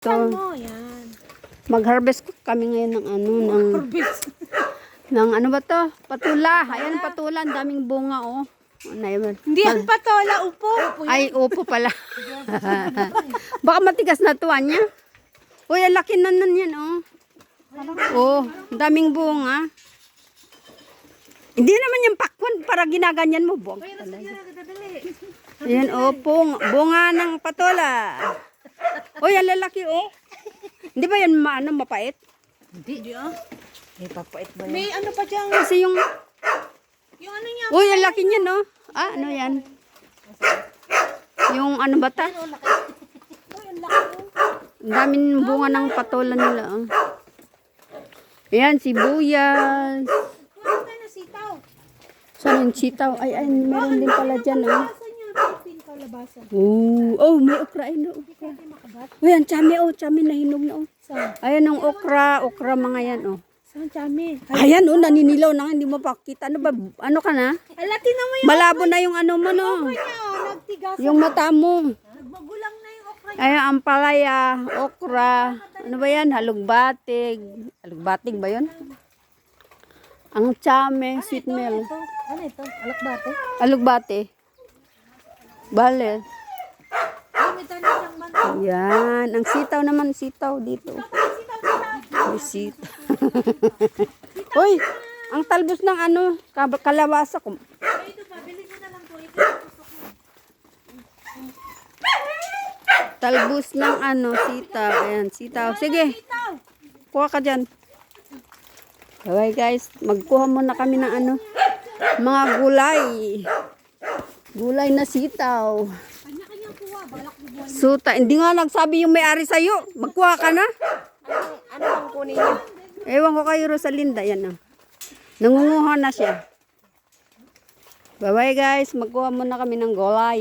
So, Yan. mag-harvest kami ngayon ng ng ano ba to? Patula. Ayan, patula. Ang daming bunga, oh. Hindi ang patola, upo. Ay, upo pala. Baka matigas na tuwan niya. Uy, ang laki na nun yan, oh. Oh, ang daming bunga. Hindi naman yung pakwan para ginaganyan mo, buwag talaga. Ayan, oh, bunga ng patola. Uy, ang lalaki, oh. Hindi ba yan mapait? Hindi ah. May papait ba yan? May ano pa dyan? Kasi yung Yung ano niya. uy, ang laki niya, no? Ah, ano yan? Yung ano ba ta? Uy, ang laki. Ang daming bunga ng patola nila, oh. Ayan, sibuyas. Kuha tayo na sitaw. Saan yung sitaw? Ay, meron din pala dyan, oh. Labasan niya. Pipin ka labasan. Oh, may okra, ay, no, okra. Uy, ang chami, oh, chami na hinog na, oh. Saan? Ayan ang okra mga yan, oh. Saan chami? Ayan, oh, naninilaw na, hindi mo pa kita. Ano ba, ano ka na? Alati naman yung Malabo na yung ano mo, no? okra niya. Nagtigas. Yung mata mo. Nagmagulang na yung okra niya. Ayan, ang palaya, okra. Ano ba yan? Halugbatig. Halugbatig ba yun? Ang chame, sweet mel. Ito. Ano ito? Alakbate? Alugbate. Bale. Ay, may tanim ng manok. Ayan. Ang sitaw naman, sitaw dito. May sitaw. Uy, ang talbos ng ano, kalabasa ko. Ito pa, bilhin mo na lang po. Ito yung gusto ko. Talbos ng ano, sitaw. Ayan, sitaw. Sige, Sitaw. kuha ka dyan. Okay guys, magkuha muna kami ng ano, mga gulay. Gulay na sitaw. Kanya-kanya kuha. Balak mo buwan. Suta, hindi nga nagsabi yung may-ari sa'yo. Magkuha ka na. Ano ang kunin niyo? Ewan ko kay Rosalinda, yan na. Nangunguha na siya. Bye-bye guys, magkuha muna kami ng gulay.